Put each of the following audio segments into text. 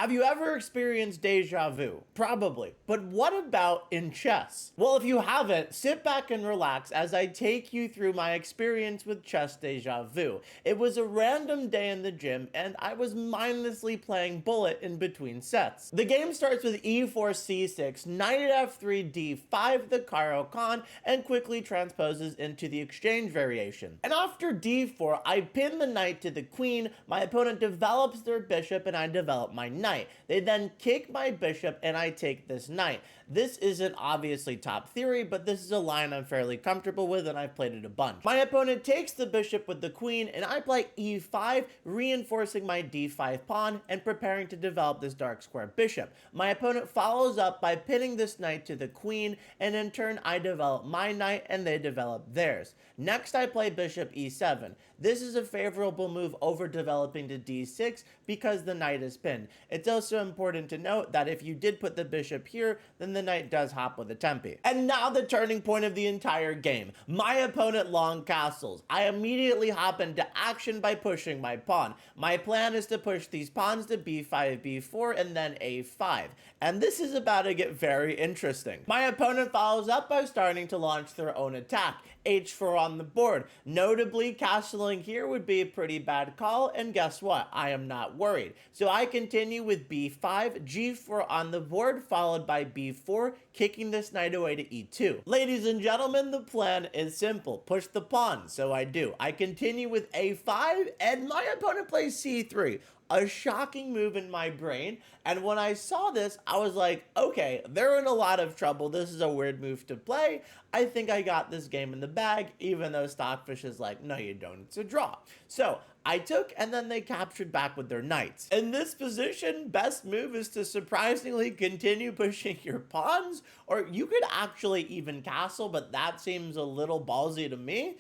Have you ever experienced deja vu? Probably. But what about in chess? Well, if you haven't, sit back and relax as I take you through my experience with chess deja vu. It was a random day in the gym and I was mindlessly playing bullet in between sets. The game starts with e4 c6, knight at f3 d5, the Caro Kann, and quickly transposes into the exchange variation. And after d4, I pin the knight to the queen, my opponent develops their bishop, and I develop my knight. They then kick my bishop and I take this knight. This isn't obviously top theory, but this is a line I'm fairly comfortable with and I've played it a bunch. My opponent takes the bishop with the queen and I play e5, reinforcing my d5 pawn and preparing to develop this dark square bishop. My opponent follows up by pinning this knight to the queen, and in turn I develop my knight and they develop theirs. Next I play bishop e7. This is a favorable move over developing to d6 because the knight is pinned. It's also important to note that if you did put the bishop here, then the knight does hop with a tempi. And now the turning point of the entire game. My opponent long castles. I immediately hop into action by pushing my pawn. My plan is to push these pawns to b5, b4, and then a5. And this is about to get very interesting. My opponent follows up by starting to launch their own attack. h4 on the board. Notably, castling here would be a pretty bad call, and guess what? I am not worried. So I continue with b5, g4 on the board, followed by b4, kicking this knight away to e2. Ladies and gentlemen, the plan is simple. Push the pawn, so I do. I continue with a5, and my opponent plays c3. A shocking move in my brain, and when I saw this, I was like, okay, they're in a lot of trouble. This is a weird move to play. I think I got this game in the bag, even though Stockfish is like, no, you don't. It's a draw. So I took, and then they captured back with their knights. In this position, best move is to surprisingly continue pushing your pawns, or you could actually even castle, but that seems a little ballsy to me.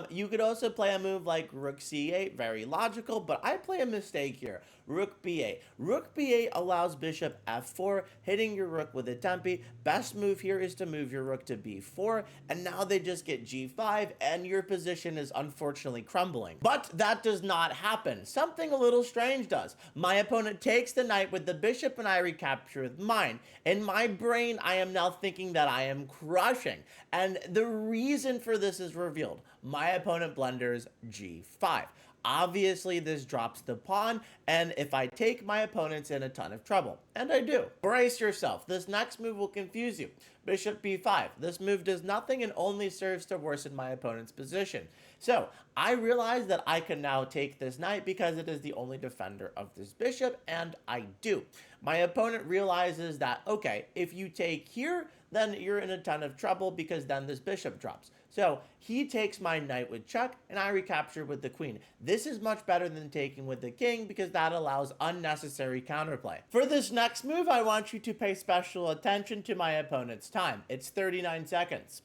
You could also play a move like rook c8, very logical, but I play a mistake here. Rook b8. Rook b8 allows bishop f4, hitting your rook with a tempi. Best move here is to move your rook to b4, and now they just get g5, and your position is unfortunately crumbling. But that does not happen. Something a little strange does. My opponent takes the knight with the bishop, and I recapture with mine. In my brain, I am now thinking that I am crushing, and the reason for this is revealed. My opponent blunders g5. Obviously, this drops the pawn, and if I take, my opponent's in a ton of trouble. And I do. Brace yourself. This next move will confuse you. Bishop b5. This move does nothing and only serves to worsen my opponent's position. So, I realize that I can now take this knight because it is the only defender of this bishop, and I do. My opponent realizes that, okay, if you take here, then you're in a ton of trouble because then this bishop drops. So he takes my knight with check, and I recapture with the queen. This is much better than taking with the king because that allows unnecessary counterplay. For this next move, I want you to pay special attention to my opponent's time. It's 39 seconds.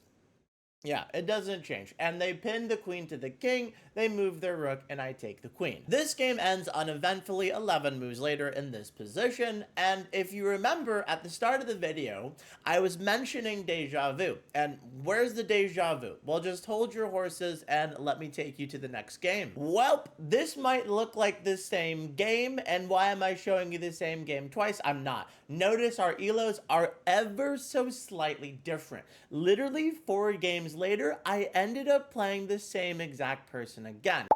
Yeah, it doesn't change. And they pin the queen to the king, they move their rook, and I take the queen. This game ends uneventfully 11 moves later in this position, and if you remember at the start of the video, I was mentioning deja vu. And where's the deja vu? Well, just hold your horses and let me take you to the next game. Well, this might look like the same game, and why am I showing you the same game twice? I'm not. Notice our elos are ever so slightly different. Literally 4 games later, I ended up playing the same exact person again.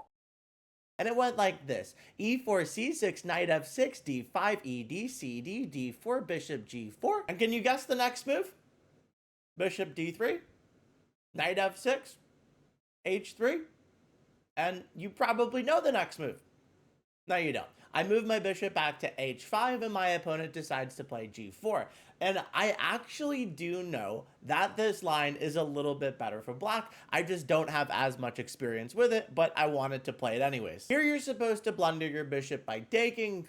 And it went like this. e4, c6, knight f6, d5, ed, cd, d4, bishop g4. And can you guess the next move? Bishop d3, knight f6, h3. And you probably know the next move. No, you don't. I move my bishop back to h5, and my opponent decides to play g4. And I actually do know that this line is a little bit better for black. I just don't have as much experience with it, but I wanted to play it anyways. Here you're supposed to blunder your bishop by taking.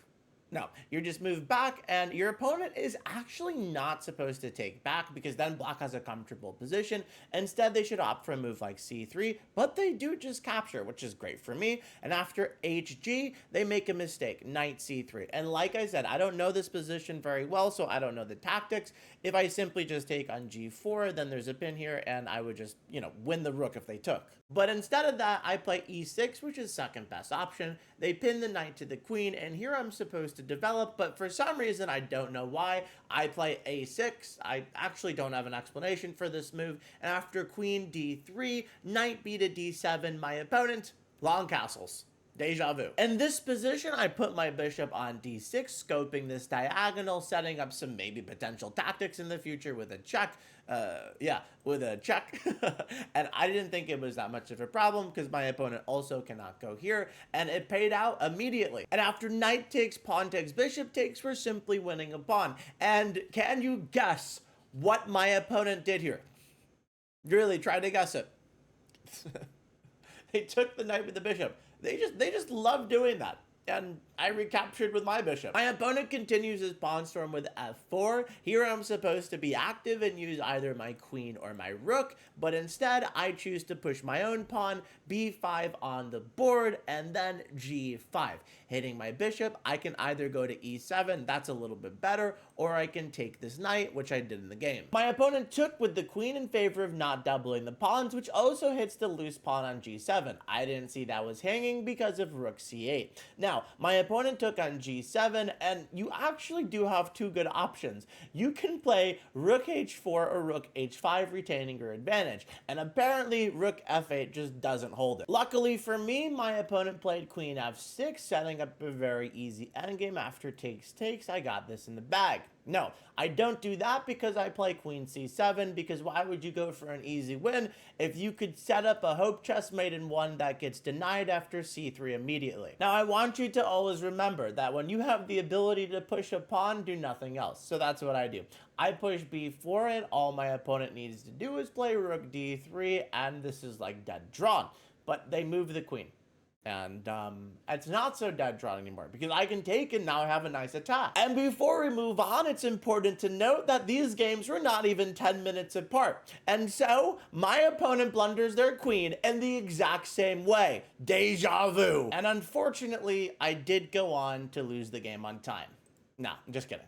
No, you just move back, and your opponent is actually not supposed to take back because then black has a comfortable position. Instead, they should opt for a move like c3, but they do just capture, which is great for me. And after hg, they make a mistake, knight c3. And like I said, I don't know this position very well, so I don't know the tactics. If I simply just take on g4, then there's a pin here, and I would just, win the rook if they took. But instead of that, I play e6, which is second best option. They pin the knight to the queen, and here I'm supposed to develop, but for some reason, I don't know why, I play a6. I actually don't have an explanation for this move, and after queen d3, knight b to d7, my opponent, long castles. Deja vu. In this position, I put my bishop on d6, scoping this diagonal, setting up some maybe potential tactics in the future with a check. With a check. And I didn't think it was that much of a problem because my opponent also cannot go here, and it paid out immediately. And after knight takes, pawn takes, bishop takes, we're simply winning a pawn. And can you guess what my opponent did here? Really, try to guess it. They took the knight with the bishop. They just love doing that. And I recaptured with my bishop. My opponent continues his pawn storm with f4. Here I'm supposed to be active and use either my queen or my rook, but instead I choose to push my own pawn, b5 on the board, and then g5. Hitting my bishop, I can either go to e7, that's a little bit better, or I can take this knight, which I did in the game. My opponent took with the queen in favor of not doubling the pawns, which also hits the loose pawn on g7. I didn't see that was hanging because of rook c8. Now, my opponent took on g7, and you actually do have two good options. You can play rook h4 or rook h5, retaining your advantage, and apparently rook f8 just doesn't hold it. Luckily for me, my opponent played queen f6, setting up a very easy endgame. After takes takes, I got this in the bag. No, I don't do that because I play queen c7, because why would you go for an easy win if you could set up a hope chessmate in one that gets denied after c3 immediately? Now, I want you to always remember that when you have the ability to push a pawn, do nothing else. So that's what I do. I push b4, and all my opponent needs to do is play rook d3, and this is like dead drawn. But they move the queen. And it's not so dead drawn anymore because I can take and now have a nice attack. And before we move on, it's important to note that these games were not even 10 minutes apart. And so my opponent blunders their queen in the exact same way. Deja vu. And unfortunately, I did go on to lose the game on time. No, I'm just kidding.